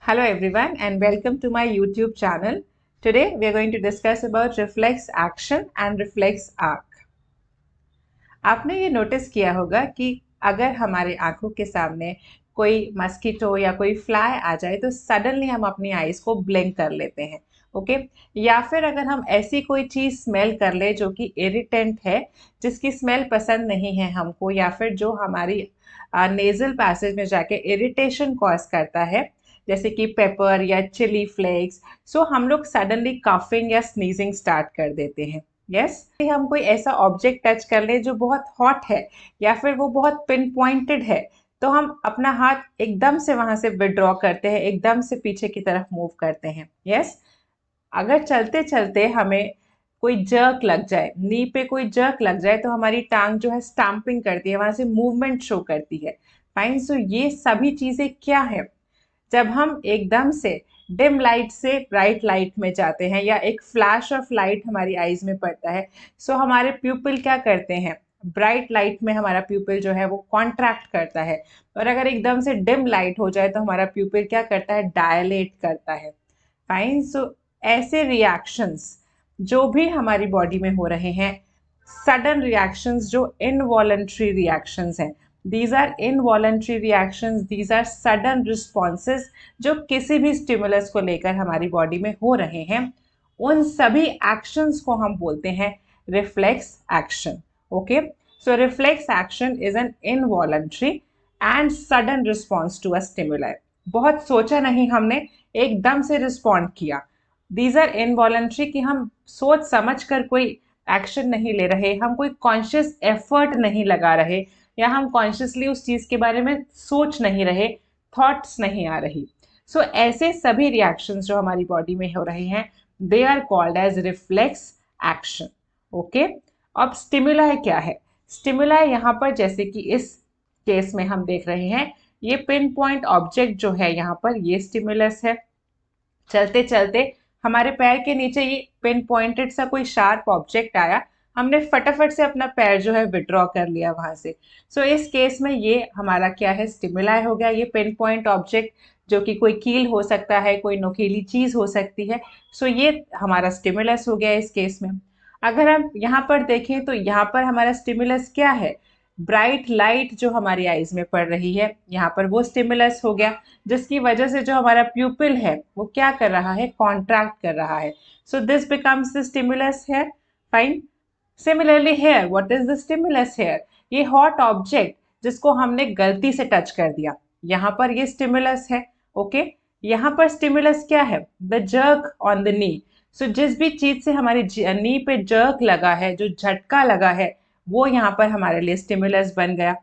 Hello everyone and welcome to my YouTube channel. Today we are going to discuss about reflex action and reflex arc. आपने ये notice किया होगा कि अगर हमारे आंखों के सामने कोई मस्कीटो या कोई फ्लाई आ जाए तो सडनली हम अपनी आईज को ब्लिंक कर लेते हैं, ओके? या फिर अगर हम ऐसी कोई चीज़ स्मेल कर ले जो कि इरिटेंट है, जिसकी स्मेल पसंद नहीं है हमको, या फिर जो हमारी नेजल पैसेज में जाके इरिटेशन कॉज करता है, जैसे कि पेपर या चिली फ्लेक्स, सो हम लोग सडनली कफिंग या स्नीजिंग स्टार्ट कर देते हैं। यस, हम कोई ऐसा ऑब्जेक्ट टच कर ले जो बहुत हॉट है या फिर वो बहुत पिन पॉइंटेड है, तो हम अपना हाथ एकदम से वहां से विड्रॉ करते हैं, एकदम से पीछे की तरफ मूव करते हैं। यस, अगर चलते चलते हमें कोई जर्क लग जाए, नी पे कोई जर्क लग जाए, तो हमारी टांग जो है स्टैंपिंग करती है, वहां से मूवमेंट शो करती है। फाइन, सो ये सभी चीजें क्या है? जब हम एकदम से डिम लाइट से ब्राइट लाइट में जाते हैं या एक फ्लैश ऑफ लाइट हमारी आईज में पड़ता है, सो हमारे प्यूपिल क्या करते हैं? ब्राइट लाइट में हमारा प्यूपिल जो है वो कॉन्ट्रैक्ट करता है, और अगर एकदम से डिम लाइट हो जाए तो हमारा प्यूपिल क्या करता है? डायलेट करता है। फाइन, सो ऐसे रिएक्शंस जो भी हमारी बॉडी में हो रहे हैं, सडन रिएक्शंस जो इनवॉलंटरी रिएक्शंस हैं, these are involuntary reactions, these are sudden responses जो किसी भी स्टिमुलस को लेकर हमारी बॉडी में हो रहे हैं, उन सभी एक्शंस को हम बोलते हैं reflex action. Okay, so reflex action is an involuntary and sudden response to a stimuli. बहुत सोचा नहीं हमने, एकदम से रिस्पॉन्ड किया। दीज आर इनवॉलंटरी कि हम सोच समझ कर कोई एक्शन नहीं ले रहे, हम कोई कॉन्शियस एफर्ट नहीं लगा रहे, या हम कॉन्शियसली उस चीज़ के बारे में सोच नहीं रहे, थॉट्स नहीं आ रही। सो ऐसे सभी रिएक्शंस जो हमारी बॉडी में हो रहे हैं, they are called as reflex action. Okay, अब स्टिमुलाई क्या है? स्टिमुलाई यहाँ पर, जैसे कि इस केस में हम देख रहे हैं, ये पिन पॉइंट ऑब्जेक्ट जो है यहाँ पर, ये स्टिमुलस है। चलते चलते हमारे पैर के नीचे ये पिन पॉइंटेड सा कोई शार्प ऑब्जेक्ट आया, हमने फटाफट से अपना पैर जो है विड्रॉ कर लिया वहां से। सो इस केस में ये हमारा क्या है? स्टिमुलाई हो गया। ये पिन पॉइंट ऑब्जेक्ट जो कि कोई कील हो सकता है, कोई नुकीली चीज हो सकती है, सो ये हमारा स्टिमुलस हो गया इस केस में। अगर हम यहाँ पर देखें तो यहाँ पर हमारा स्टिमुलस क्या है? ब्राइट लाइट जो हमारी आईज में पड़ रही है, यहाँ पर वो स्टिमुलस हो गया, जिसकी वजह से जो हमारा प्यूपिल है वो क्या कर रहा है? कॉन्ट्रैक्ट कर रहा है। So this becomes the stimulus है। Fine, similarly here, what is the stimulus here? ये हॉट ऑब्जेक्ट जिसको हमने गलती से टच कर दिया, यहाँ पर ये स्टिमुलस है। ओके, यहाँ पर स्टिमुलस क्या है? The jerk on the knee. So जिस भी चीज से हमारी नी पे जर्क लगा है, जो झटका लगा है, वो यहाँ पर हमारे लिए स्टिमुलस बन गया।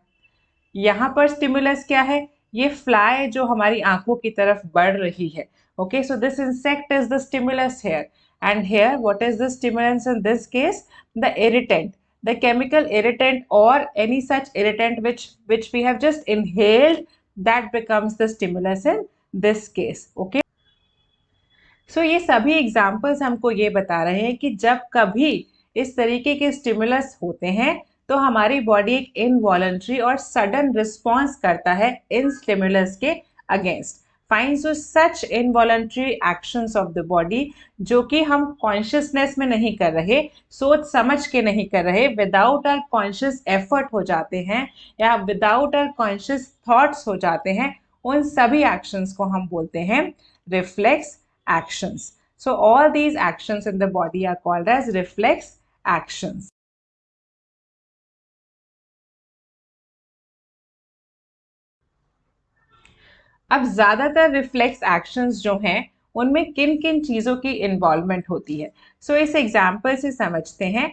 यहाँ पर स्टिमुलस क्या है? ये फ्लाई जो हमारी आंखों की तरफ बढ़ रही है। Okay, so this insect is the stimulus here. And here, what is the stimulus in this case? The irritant, the chemical irritant or any such irritant which we have just inhaled, that becomes the stimulus in this case. Okay. So ये सभी examples हमको ये बता रहे हैं कि जब कभी इस तरीके के स्टिमुलस होते हैं तो हमारी बॉडी एक इनवॉलंटरी और सडन रिस्पॉन्स करता है इन स्टिमुलस के against. Fine, so such involuntary actions of the body जो कि हम कॉन्शियसनेस में नहीं कर रहे, सोच समझ के नहीं कर रहे, विदाउट आर कॉन्शियस एफर्ट हो जाते हैं या विदाउट आर कॉन्शियस थॉट्स हो जाते हैं, उन सभी एक्शंस को हम बोलते हैं reflex actions. So all these actions in the body are called as reflex actions. अब ज्यादातर रिफ्लेक्स एक्शंस जो हैं उनमें किन किन चीजों की इन्वॉल्वमेंट होती है, सो इस एग्जाम्पल से समझते हैं।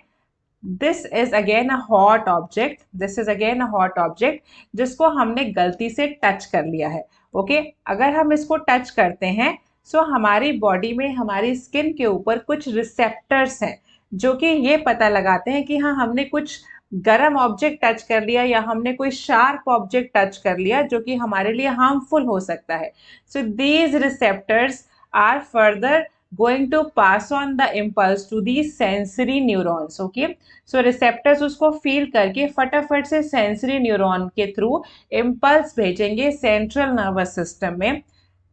This is again a hot object, this is again a hot object जिसको हमने गलती से टच कर लिया है। ओके, अगर हम इसको टच करते हैं, सो हमारी बॉडी में, हमारी स्किन के ऊपर कुछ रिसेप्टर्स हैं जो कि ये पता लगाते हैं कि हाँ, हमने कुछ गरम ऑब्जेक्ट टच कर लिया या हमने कोई शार्प ऑब्जेक्ट टच कर लिया जो कि हमारे लिए हार्मफुल हो सकता है। So these receptors are further going to pass on the impulse to the sensory neurons. Okay, so receptors उसको फील करके फटाफट से सेंसरी न्यूरॉन के थ्रू इम्पल्स भेजेंगे सेंट्रल नर्वस सिस्टम में,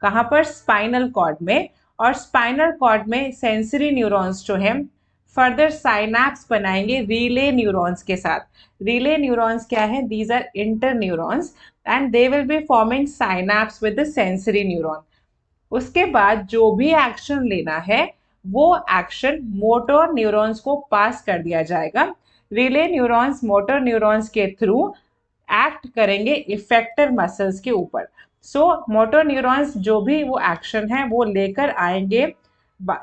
कहाँ पर? स्पाइनल कॉर्ड में। और स्पाइनल कॉर्ड में सेंसरी न्यूरॉन्स जो है फर्दर साइनैप्स बनाएंगे रिले न्यूरॉन्स के साथ। रिले न्यूरॉन्स क्या है? These are inter neurons and they will be forming synapse with the sensory neuron. उसके बाद जो भी एक्शन लेना है वो एक्शन मोटर न्यूरॉन्स को पास कर दिया जाएगा। रिले न्यूरॉन्स मोटर न्यूरॉन्स के थ्रू एक्ट करेंगे इफेक्टर मसल्स के ऊपर। सो मोटर न्यूरॉन्स जो भी वो एक्शन है वो लेकर आएंगे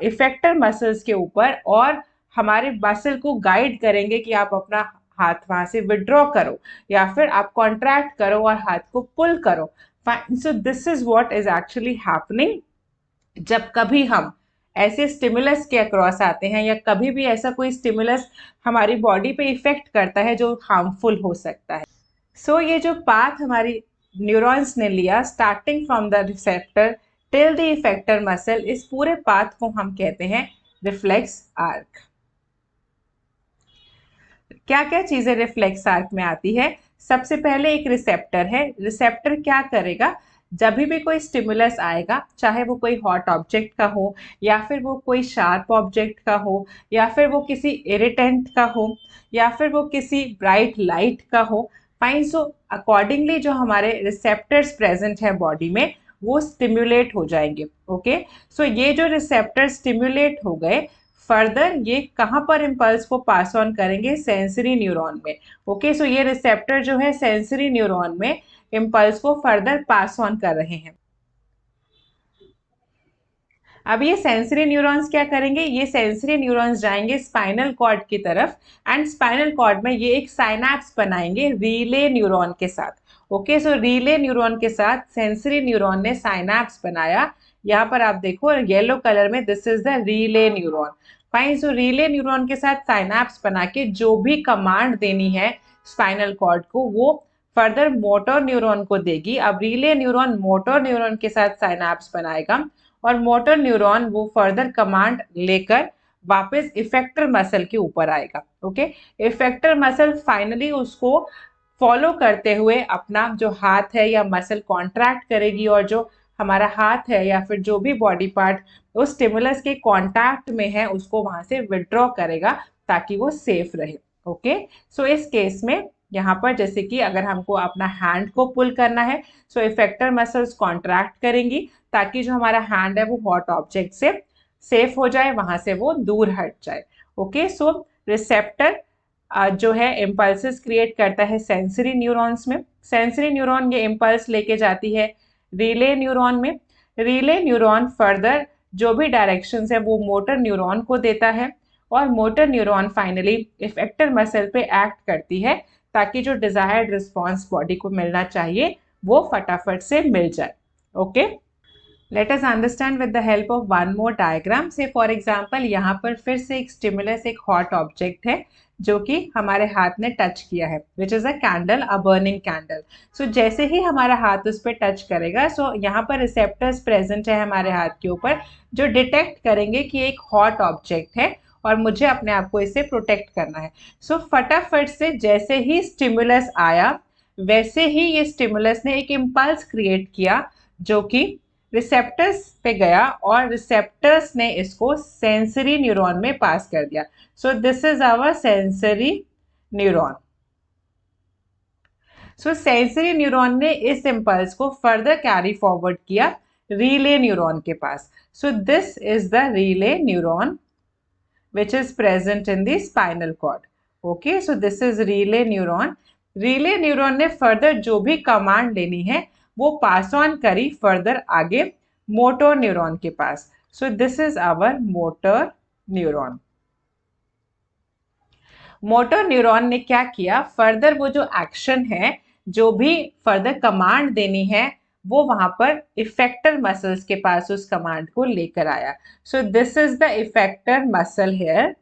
इफेक्टर मसल्स के ऊपर और हमारे मसल को गाइड करेंगे कि आप अपना हाथ वहां से विड्रॉ करो या फिर आप कॉन्ट्रैक्ट करो और हाथ को पुल करो। सो this is what is actually happening जब कभी हम ऐसे स्टिमुलस के अक्रॉस आते हैं या कभी भी ऐसा कोई स्टिमुलस हमारी बॉडी पे इफेक्ट करता है जो हार्मफुल हो सकता है। सो ये जो पाथ हमारी न्यूरॉन्स ने लिया starting from the receptor till the effector muscle, इस पूरे पाथ को हम कहते हैं रिफ्लेक्स आर्क। क्या क्या चीजें रिफ्लेक्स आर्क में आती है? सबसे पहले एक रिसेप्टर है। रिसेप्टर क्या करेगा? जब भी कोई स्टिमुलस आएगा, चाहे वो कोई हॉट ऑब्जेक्ट का हो या फिर वो कोई शार्प ऑब्जेक्ट का हो या फिर वो किसी इरिटेंट का हो या फिर वो किसी ब्राइट लाइट का हो, फाइन। सो अकॉर्डिंगली जो हमारे रिसेप्टर्स प्रेजेंट हैं बॉडी में वो स्टिम्युलेट हो जाएंगे। ओके, सो ये जो रिसेप्टर स्टिम्युलेट हो गए, फर्दर ये कहाँ पर इम्पल्स को पास ऑन करेंगे? सेंसरी न्यूरॉन में। ओके, सो ये रिसेप्टर जो है सेंसरी न्यूरॉन में इम्पल्स को फर्दर पास ऑन कर रहे हैं। अब ये सेंसरी न्यूरॉन्स क्या करेंगे? ये सेंसरी न्यूरॉन्स जाएंगे स्पाइनल कॉर्ड की तरफ एंड स्पाइनल कॉर्ड में ये एक साइनैप्स बनाएंगे रीले न्यूरॉन के साथ। ओके, सो रीले न्यूरॉन के साथ सेंसरी न्यूरॉन ने साइनैप्स बनाया। यहाँ पर आप देखो येलो कलर में, this is the relay neuron. Fine, so relay neuron के साथ साइनैप्स बना के जो भी कमांड देनी है स्पाइनल कॉर्ड को वो फर्दर मोटर न्यूरॉन को देगी। अब रीले न्यूरॉन मोटर न्यूरॉन के साथ साइनैप्स बनाएगा और मोटर न्यूरॉन वो फर्दर कमांड लेकर वापस इफेक्टर मसल के ऊपर आएगा। ओके, इफेक्टर मसल फाइनली उसको फॉलो करते हुए अपना जो हाथ है या मसल कॉन्ट्रैक्ट करेगी और जो हमारा हाथ है या फिर जो भी बॉडी पार्ट उस स्टिमुलस के कांटेक्ट में है उसको वहां से विड्रॉ करेगा ताकि वो सेफ रहे। ओके, सो इस केस में यहाँ पर जैसे कि अगर हमको अपना हैंड को पुल करना है, सो इफेक्टर मसल्स कॉन्ट्रैक्ट करेंगी ताकि जो हमारा हैंड है वो हॉट ऑब्जेक्ट से सेफ हो जाए, वहां से वो दूर हट जाए। ओके, सो रिसेप्टर जो है इम्पल्सेस क्रिएट करता है सेंसरी न्यूरॉन्स में। सेंसरी न्यूरॉन ये इम्पल्स लेके जाती है रिले न्यूरॉन में। रिले न्यूरॉन फर्दर जो भी डायरेक्शंस है वो मोटर न्यूरॉन को देता है और motor neuron finally effector muscle पे एक्ट करती है ताकि जो डिजायर्ड रिस्पॉन्स बॉडी को मिलना चाहिए वो फटाफट से मिल जाए। Okay, let us understand with the help of one more diagram. से फॉर एग्जांपल यहाँ पर फिर से एक स्टिमुलस, एक हॉट ऑब्जेक्ट है जो कि हमारे हाथ ने टच किया है, which is a candle, a burning candle. So जैसे ही हमारा हाथ उस पर टच करेगा, सो यहाँ पर रिसेप्टर्स प्रेजेंट है हमारे हाथ के ऊपर जो डिटेक्ट करेंगे कि एक हॉट ऑब्जेक्ट है और मुझे अपने आप को इससे प्रोटेक्ट करना है। सो फटाफट से जैसे ही स्टिमुलस आया वैसे ही ये स्टिमुलस ने एक इम्पल्स क्रिएट किया जो कि रिसेप्टर्स पे गया और रिसेप्टर्स ने इसको सेंसरी न्यूरॉन में पास कर दिया। So this is our sensory neuron. So sensory neuron ने इस इम्पल्स को फर्दर कैरी फॉरवर्ड किया रीले न्यूरॉन के पास। So this is the relay neuron which is present in the spinal cord. Okay, so this is relay neuron. Relay neuron ने further जो भी command लेनी है वो पास ऑन करी फर्दर आगे मोटर न्यूरॉन के पास। So this is our motor neuron. Motor neuron ने क्या किया? फर्दर वो जो एक्शन है, जो भी फर्दर कमांड देनी है वो वहां पर इफेक्टर मसल्स के पास उस कमांड को लेकर आया। So this is the effector muscle here.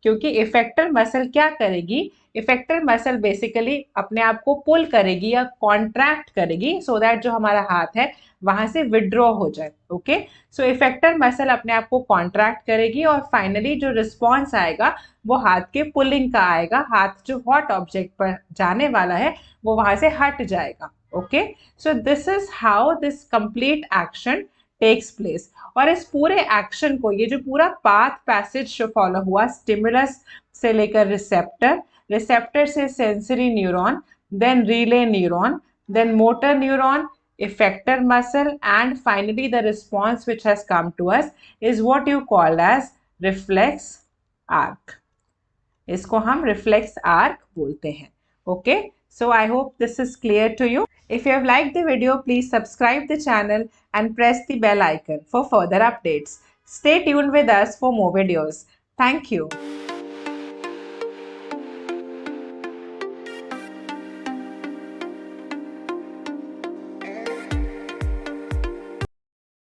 क्योंकि इफेक्टर मसल क्या करेगी? इफेक्टर मसल बेसिकली अपने आप को पुल करेगी या कॉन्ट्रैक्ट करेगी सो दैट जो हमारा हाथ है वहां से विड्रॉ हो जाए। ओके, सो इफेक्टर मसल अपने आप को कॉन्ट्रैक्ट करेगी और फाइनली जो रिस्पॉन्स आएगा वो हाथ के पुलिंग का आएगा। हाथ जो हॉट ऑब्जेक्ट पर जाने वाला है वो वहां से हट जाएगा। Okay, so this is how this complete action takes place. और इस पूरे एक्शन को, ये जो पूरा पाथ पैसेज जो फॉलो हुआ, स्टिमुलस से लेकर रिसेप्टर, रिसेप्टर से sensory neuron, then relay neuron, then motor neuron, effector muscle, and finally the response which has come to us is what you call as reflex arc. इसको हम reflex arc बोलते हैं. Okay, so I hope this is clear to you. If you have liked the video, please subscribe the channel and press the bell icon for further updates. Stay tuned with us for more videos. Thank you.